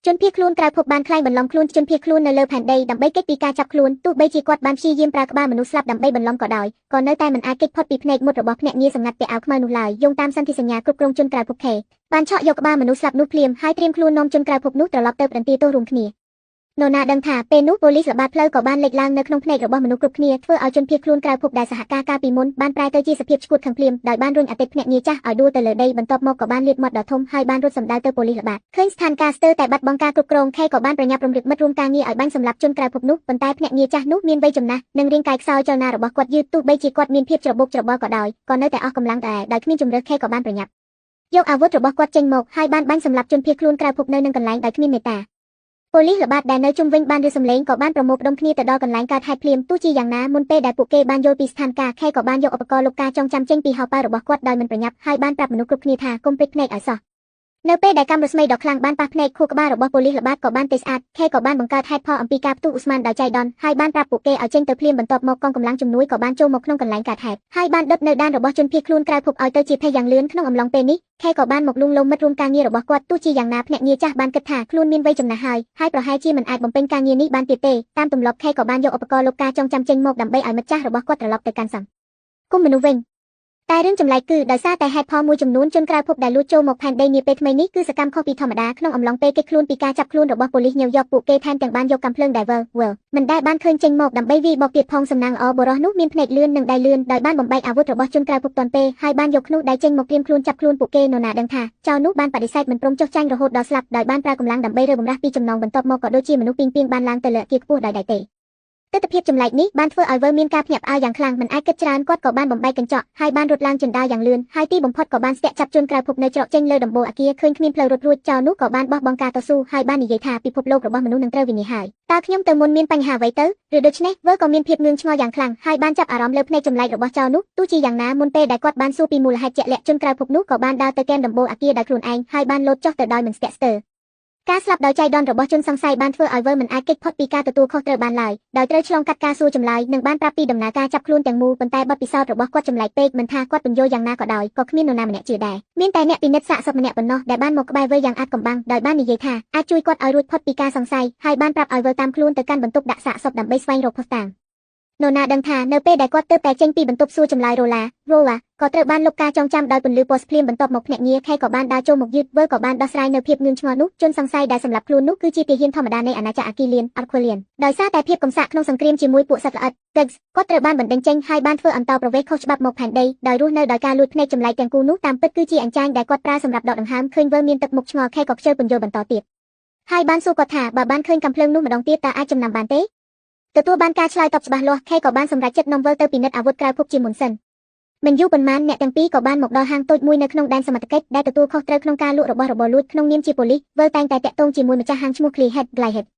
ជនភៀសខ្លួនក្រៅភពបានខ្លែងបន្លំខ្លួនជនភៀសខ្លួននៅលើផែនដីដើម្បីគេចពីការចាប់ខ្លួនទោះបីជាគាត់បានព្យាយាមប្រើក្បាលមនុស្សស្លាប់ដើម្បីបន្លំក៏ដោយក៏នៅតែមិនអាចគេចផុតពីភ្នែកមុតរបស់ភ្នាក់ងារសម្ងាត់ពាក់អាវខ្មៅនោះឡើយយោងតាមសន្ធិសញ្ញាគ្រប់គ្រងជនក្រៅភពខេបានឆក់យកក្បាលមនុស្សស្លាប់នោះភ្លាមហើយត្រៀមខ្លួននាំជនក្រៅភពនោះត្រឡប់ទៅប្រន្ទាទោសរួមគ្នានរណាដឹងថាពេលនោះប៉ូលីសល្បាតផ្លូវក៏បានលេចឡើងនៅក្នុងភ្នែករបស់មនុស្សគ្រប់គ្នាធ្វើឲ្យជនភៀសខ្លួនក្រៅភពដែលសហការកាលពីមុនបានប្រែទៅជាសភាពឈួតខាងភ្លាមដោយបានរុញអតីតភ្នាក់ងារចាស់ឲ្យដួលទៅលើដីបន្ទាប់មកក៏បានលាតមាត់ដ៏ធំហើយបានរត់សម្ដៅទៅប៉ូលីសល្បាតឃើញស្ថានភាពស្ទើរតែបាត់បង់ការគ្រប់គ្រងខេក៏បានប្រញាប់រំលឹកមិត្តរួមការងារឲ្យបាញ់សម្លាប់ជនក្រៅភពនោះប៉ុន្តែភ្នាក់ងារចាស់នោះមានវ័យចំណាស់និងរាងកាយខ្សោយចលនារបស់គាត់យឺតទោះបីជាគាត់មានភាពច្របូកច្របល់ក៏ដោយក៏នៅតែអស់កម្លាំងដែរដោយគ្មានជម្រើសខេក៏បានប្រញាប់យកអាវុធរបស់គាត់ចេញមកហើយបានបាញ់សម្លាប់ជនភៀសខ្លួនក្រៅភពនៅនឹងកន្លែងដោយគ្មានមេត្តាប៉ូលីសល្បាតដែលនៅជុំវិញបានឬសំឡេងក៏បានប្រមូលផ្ដុំគ្នាទៅដល់កន្លែងកើតហេតុភ្លាមទោះជាយ៉ាងណាមុនពេលដែលពួកគេបានយល់ពីស្ថានភាពខេក៏បានយកឧបករណ៍លោកការចងចាំចេញពីហោប៉ៅរបស់គាត់ដោយមិនប្រញាប់ហើយបានប្រាប់មនុស្សគ្រប់គ្នាថាកុំព្រិចភ្នែកឲ្យសោះនៅពេលដែលកាំរស្មីដ៏ខ្លាំងបានប៉ះភ្នែកខួរក្បាលរបស់ប៉ូលីសល្បាតក៏បានទេស្អាតខេក៏បានបង្កើតហេតុផលអំពីការផ្ទុះឧស្ម័នដោយចៃដន្យហើយបានប្រាប់ពួកគេឲ្យចេញទៅភ្លាមបន្ទាប់មកកងកម្លាំងជំនួយក៏បានចូលមកក្នុងកន្លែងកើតហេតុហើយបានដុតនៅដានរបស់ជនភៀសខ្លួនក្រៅភពឲ្យទៅជាភ័យយ៉ាងលឿនក្នុងអំឡុងពេលនេះខេក៏បានមកលួងលោមមិត្តរួមការងាររបស់គាត់ទោះជាយ៉ាងណាភ្នាក់ងារចាស់បានគិតថាខ្លួនមានវ័យចំណាស់ហើយប្រហែលជាមិនអាចបំពេញការងារនេះបានទៀតទេតាមទម្លាប់ខេក៏បានយកឧបករណ៍លោកការចងចាំចេញមកដើម្បីឲ្យមិត្តចាស់របស់គាត់ត្រឡប់ទៅកាន់សង្គមមនុស្សវិញតែរឿងចម្លែកគឺដោយសារតែហេតុផលមួយចំនួនជនក្រៅភពដែលលួចចូលមកផែនដីនាពេលថ្មីនេះគឺសកម្មខុសពីធម្មតាក្នុងអំឡុងពេលគេចខ្លួនពីការចាប់ខ្លួនរបស់ប៉ូលីសញូវយ៉កពួកគេថែមទាំងបានយកកាំភ្លើងដែលមិនដែលបានឃើញចេញមកដើម្បីវាយបោកទៀតផងសំណាងល្អបរោះនោះមានភ្នែកលឿននិងដៃលឿនដោយបានបំបែកអាវុធរបស់ជនក្រៅភពទាន់ពេលហើយបានយកធ្នូដៃចេញមកត្រៀមខ្លួនចាប់ខ្លួនពួកគេនរណាដឹងថាចៅនោះបានបដិសេធមិនព្រមចុះចាញ់រហូតដល់ស្លាប់ដោយបានប្រើកម្លាំងដើម្បីរើបំរាស់ពីចំណងបន្ទាប់មកក៏ដូចជាមនុស្សពីងបានឡើងទៅលើអគារខ្ពស់ដោយដៃទេទស្សនវិជ្ជាចម្លែកនេះបានធ្វើឲ្យវើមានការភ្ញាក់ផ្អើលយ៉ាងខ្លាំងមិនអាចគិតច្រើនគាត់ក៏បានបំបែកកញ្ចក់ហើយបានរត់ឡើងជណ្ដើរយ៉ាងលឿនហើយទីបំផុតក៏បានស្ទាក់ចាប់ជនក្រៅភពនៅច្រកចេញលើដំបូលអគារឃើញគ្មានផ្លូវរត់រួចចោលនោះក៏បានបោះបង់ការតស៊ូហើយបាននិយាយថាពិភពលោករបស់មនុស្សនឹងត្រូវវិនិច្ឆ័យហើយតើខ្ញុំទៅមុនមានបញ្ហាអ្វីទៅឬដូច្នេះវើក៏មានភាពងឿងឆ្ងល់យ៉ាងខ្លាំងហើយបានចាប់អារម្មណ៍លើភ្នែកចម្លែករបស់ចោលនោះទោះជាយ៉ាងណាមុនពេលដែលគាត់បានសួរពីមូលហេតុជាក់លាក់ជនក្រៅភពនោះក៏បានដើរទៅកែមដំបូលអគារដោយខ្លួនឯងហើយបានលោតចុះទៅដោយមិនស្ទាក់ស្ទើរការស្លាប់ដោយចៃដន្យរបស់ជនសង្ស័យបានធ្វើឲ្យវើមិនអាចគេចផុតពីការទទួលខុសត្រូវបានឡើយដោយត្រូវឆ្លងកាត់ការសួរចម្លើយនិងបានប្រាប់ពីដំណើរការចាប់ខ្លួនទាំងមូលប៉ុន្តែបទពិសោធន៍របស់គាត់ចម្លែកពេកមិនថាគាត់បញ្យល់យ៉ាងណាក៏ដោយក៏គ្មាននរណាម្នាក់ជឿដែរមានតែអ្នកពិនិត្យសាកសពម្នាក់ប៉ុណ្ណោះដែលបានមកក្បែរវើយ៉ាងអាថ៌កំបាំងដោយបាននិយាយថាអាចជួយគាត់ឲ្យរួចផុតពីការសង្ស័យហើយបានប្រាប់ឲ្យវើតាមខ្លួនទៅកាន់បន្ទប់ដាក់សាកសពដើម្បីស្វែងរកភស្តុតាងនរណាដឹងថានៅពេលដែលគាត់ទើបតែចេញពីបន្ទប់សួរចម្លើយរ៉ូឡាក៏ត្រូវបានលោកការចងចាំដោយពន្លឺពណ៌ភ្លាមបន្ទាប់មកភ្នាក់ងារខេក៏បានដើរចូលមកយឺតវើក៏បានដោះស្រាយនៅភាពងឿងឆ្ងល់នោះជនសង្ស័យដែលសម្លាប់ខ្លួននោះគឺជាទាហានធម្មតានៃអាណាចក្រអាគីលៀនអត់ខ្វលៀនដោយសារតែភាពកំសាកក្នុងសង្គ្រាមជាមួយពួកសត្វល្អិតគាត់ត្រូវបានបណ្តេញចេញហើយបានធ្វើអន្តោប្រវេសន៍ខុសច្បាប់មកផែនដីដោយរស់នៅដោយការលួចភ្នែកចម្លែកទាំងគូនោះតាមពិតគឺជាអញ្ចាញដែលគាត់ប្រើសម្រាប់ដកដង្ហើមឃើញវើមានទឹកមុខឆ្ងល់ខេក៏ខ្ជិលពន្យល់បន្តទៀតហើយបានសួរគាត់ថាបើបានឃើញកាំភ្លើងនោះម្ដងទៀតតើអាចចំណាំបានទេទទួលបានការឆ្លើយតបច្បាស់លាស់ខេក៏បានសម្រេចចិត្តនាំវើទៅពិនិត្យអាវុធក្រៅភពជាមុនសិនមិនយូរប៉ុន្មានអ្នកទាំងពីរក៏បានមកដល់ហាងតូចមួយនៅក្នុងដែនសមត្ថកិច្ចដែលទទួលខុសត្រូវក្នុងការលក់របស់របរលួចក្នុងនាមជាប៉ូលីសវើតែងតែតាក់ទងជាមួយម្ចាស់ហាងឈ្មោះ Clearhead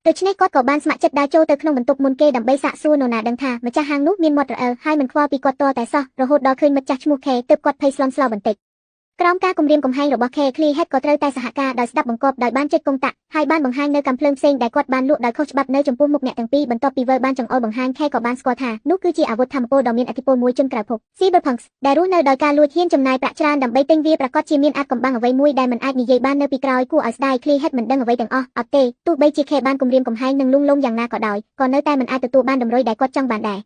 ដូច្នេះគាត់ក៏បានស្ម័គ្រចិត្តដើរចូលទៅក្នុងបន្ទប់មុនគេដើម្បីសាកសួរនរណាដឹងថាម្ចាស់ហាងនោះមានមាត់រអិលហើយមិនខ្វល់ពីគាត់តតែសោះរហូតដល់ឃើញមិត្តចាស់ឈ្មោះ K ទើបគាត់ភ័យស្លន់ស្លោបន្តិចក្រោមការគំរាមកំហែងរបស់ Clearhead ក៏ត្រូវតែសហការដោយស្ដាប់បង្គាប់ដោយបានចុចកុងតាក់ហើយបានបង្ហាញនៅកាំភ្លើងផ្សេងដែលគាត់បានលក់ដោយខុសច្បាប់នៅចំពោះមុខអ្នកទាំងពីរបន្ទាប់ពីវើបានចង្អុលបង្ហាញ K ក៏បានស្គាល់ថានោះគឺជាអាវុធថាមពលដ៏មានឥទ្ធិពលមួយជនក្រៅភព Cyberpunks ដែលរស់នៅដោយការលួចហ៊ានចំណាយប្រាក់ច្រើនដើម្បីទិញវាប្រកាសជាមានអាថ៌កំបាំងអ្វីមួយដែលមិនអាចនិយាយបាននៅពីក្រោយគួរឲ្យស្ដាយ Clearhead មិនដឹងអ្វីទាំងអស់អត់ទេទោះបីជា K បានគំរាមកំហែងនិងលួងលោមយ៉ាងណាក៏ដោយក៏នៅតែមិនអាចទទួលបានតម្រុយដែលគាត់ចង់បានដែរ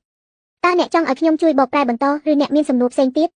តើអ្នកចង់ឲ្យខ្ញុំជួយបកប្រែបន្តឬអ្នកមានសំណួរផ្សេងទៀត